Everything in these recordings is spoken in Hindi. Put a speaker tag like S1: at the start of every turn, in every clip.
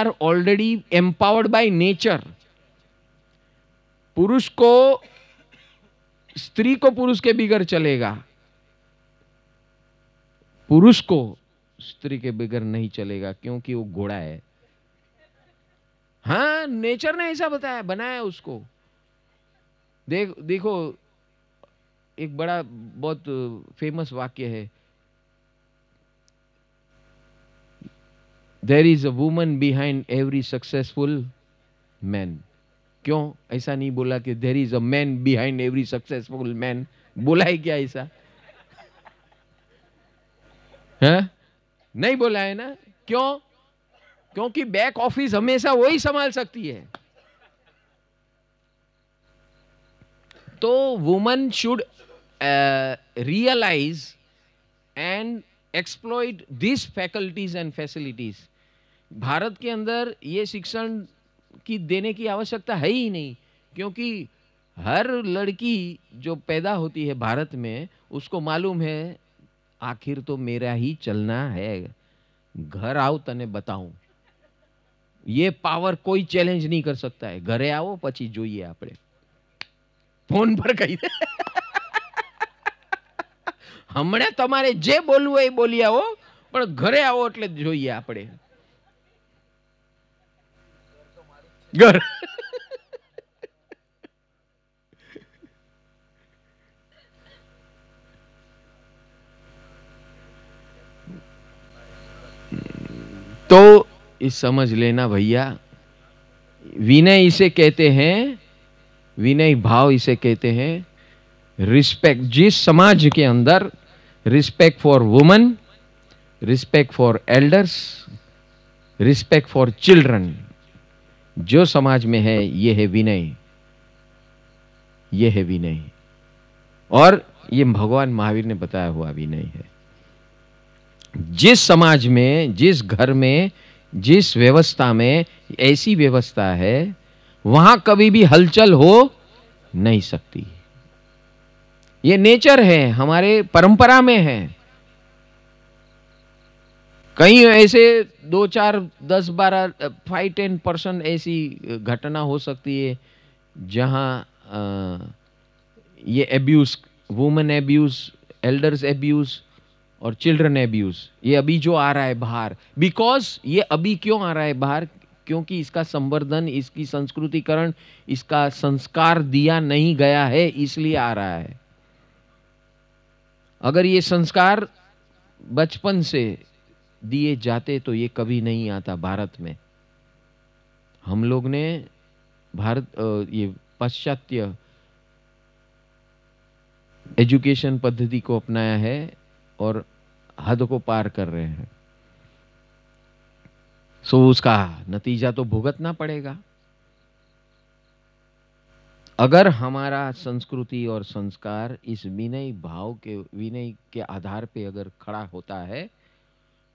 S1: Are already empowered by nature. पुरुष को, स्त्री को पुरुष के बिगर चलेगा, पुरुष को स्त्री के बिगर नहीं चलेगा, क्योंकि वो घोड़ा है। हाँ, नेचर ने ऐसा बताया, बनाया उसको। देखो, एक बड़ा बहुत फेमस वाक्य है, there is a woman behind every successful man. क्यों ऐसा नहीं बोला कि there is a man behind every successful man? बोला है क्या ऐसा? है? नहीं बोला है ना। क्यों? क्योंकि बैक ऑफिस हमेशा वही संभाल सकती है। तो woman should realise and exploit this faculties and facilities. Bharat के अंदर ये शिक्षण की देने की आवश्यकता है ही नहीं, क्योंकि हर लड़की जो पैदा होती है भारत में, उसको मालूम है आखिर तो मेरा ही चलना है, घर आओ तने बताऊं। ये पावर कोई चैलेंज नहीं कर सकता है। घरे आओ પછી જોઈએ આપણે, ફોન પર કહી દે હમણે તમારે જે બોલવું હોય એ બોલી આવો, પણ ઘરે આવો એટલે જોઈએ આપણે ઘર। तो इस समझ लेना भैया, विनय इसे कहते हैं, विनय भाव इसे कहते हैं। रिस्पेक्ट, जिस समाज के अंदर respect for woman, respect for elders, respect for children, जो समाज में है, ये है विनय, ये है विनय। और ये भगवान महावीर ने बताया हुआ विनय है। जिस समाज में, जिस घर में, जिस व्यवस्था में ऐसी व्यवस्था है, वहां कभी भी हलचल हो नहीं सकती। ये नेचर है, हमारे परंपरा में है। कहीं ऐसे 2, 4, 10, 12, 5-10% ऐसी घटना हो सकती है जहां ये abuse, women abuse, elders abuse और चिल्ड्रन एब्यूज, ये अभी जो आ रहा है बाहर। बिकॉज ये अभी क्यों आ रहा है बाहर? क्योंकि इसका संवर्धन, इसकी संस्कृतिकरण, इसका संस्कार दिया नहीं गया है, इसलिए आ रहा है। अगर ये संस्कार बचपन से दिए जाते तो ये कभी नहीं आता भारत में। हम लोग ने ये पाश्चात्य एजुकेशन पद्धति को अपनाया है और हद को पार कर रहे हैं। सो उसका नतीजा तो भुगतना पड़ेगा। अगर हमारा संस्कृति और संस्कार इस विनय भाव के, विनय के आधार पे अगर खड़ा होता है,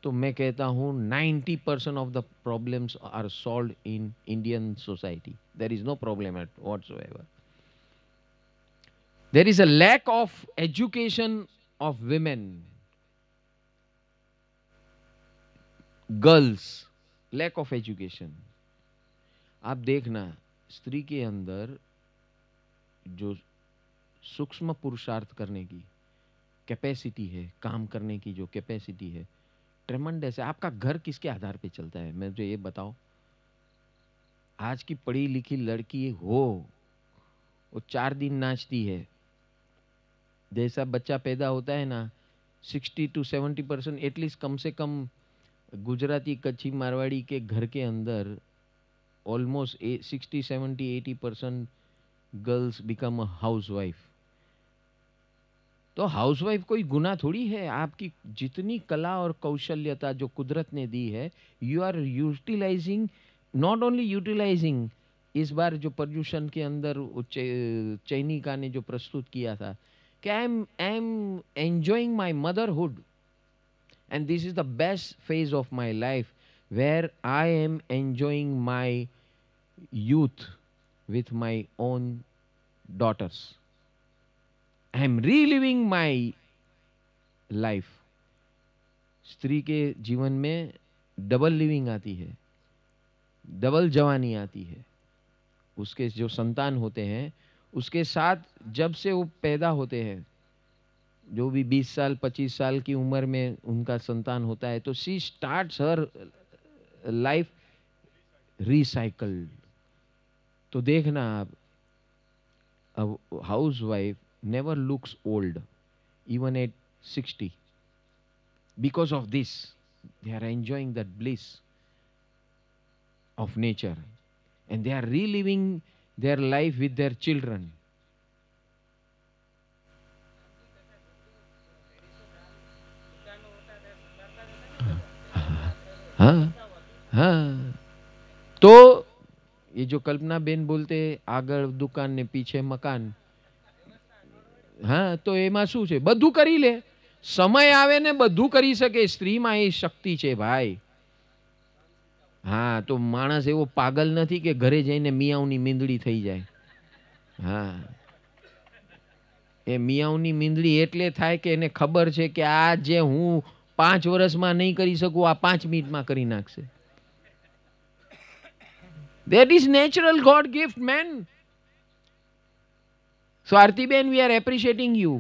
S1: तो मैं कहता हूं 90% of the problems are solved in Indian society. There is no problem at whatsoever. There is a lack of education of women, girls, lack of education. आप देखना, स्त्री के अंदर जो सूक्ष्म पुरुषार्थ करने की कैपेसिटी है, काम करने की जो कैपेसिटी है, ट्रेमेंडस है। आपका घर किसके आधार पे चलता है? मुझे ये बताओ। आज की पढ़ी लिखी लड़की हो, वो 4 दिन नाचती है। जैसा बच्चा पैदा होता है ना, 60 to 70% एटलीस्ट, कम से कम गुजराती, कच्छी, मारवाड़ी के घर के अंदर almost 60, 70, 80% girls become a housewife. तो हाउसवाइफ कोई गुनाह थोड़ी है। आपकी जितनी कला और कौशल्यता जो कुदरत ने दी है, you are utilising, not only utilising. इस बार जो पर्यूषण के अंदर चैनिका ने जो प्रस्तुत किया था कि I am enjoying my motherhood and this is the best phase of my life where I am enjoying my youth with my own daughters. I am reliving my life. स्त्री के जीवन में डबल लिविंग आती है। डबल जवानी आती है। उसके जो संतान होते हैं उसके साथ जब से वो पैदा होते हैं, जो भी 20 साल 25 साल की उम्र में उनका संतान होता है, तो she starts her life recycled. तो देखना आप, a housewife never looks old even at 60 because of this. They are enjoying that bliss of nature and they are reliving their life with their children. हाँ हाँ। तो ये जो कल्पना बेन बोलते આગળ દુકાન ને પીછે મકાન, હા તો એમાં શું છે, બધું કરી લે, સમય આવે ને બધું કરી શકે, સ્ત્રીમાં એ શક્તિ છે ભાઈ। હા તો માણસ એવો પાગલ નથી કે ઘરે જઈને મિયાઓની મીંદડી થઈ જાય। હા એ મિયાઓની મીંદડી એટલે થાય કે એને ખબર છે કે આ જે હું 5 વર્ષમાં નહીં કરી શકું આ 5 મિનિટમાં કરી નાખશે। That is natural God gift, man. So Arti Ben, we are appreciating you.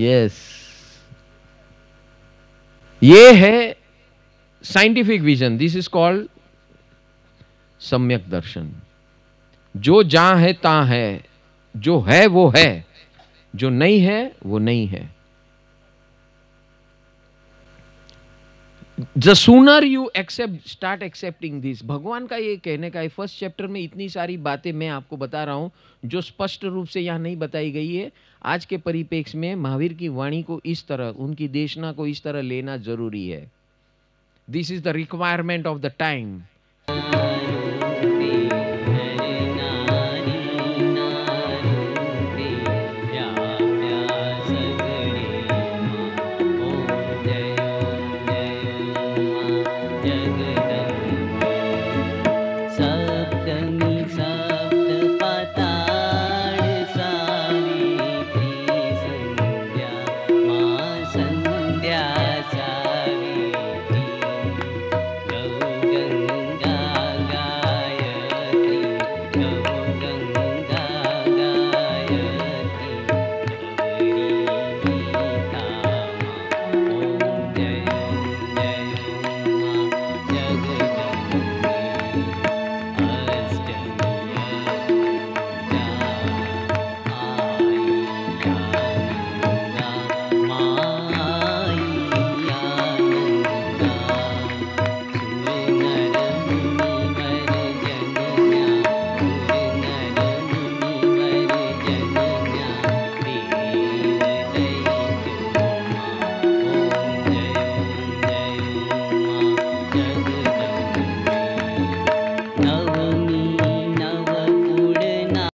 S1: Yes. ये है scientific vision. This is called सम्यक दर्शन। जो जहां है तहां है, जो है वो है, जो नहीं है वो नहीं है। The sooner you start accepting this, भगवान का ये कहने का है, फर्स्ट चैप्टर में इतनी सारी बातें मैं आपको बता रहा हूं जो स्पष्ट रूप से यहां नहीं बताई गई है। आज के परिप्रेक्ष्य में महावीर की वाणी को इस तरह, उनकी देशना को इस तरह लेना जरूरी है। This is the requirement of the time.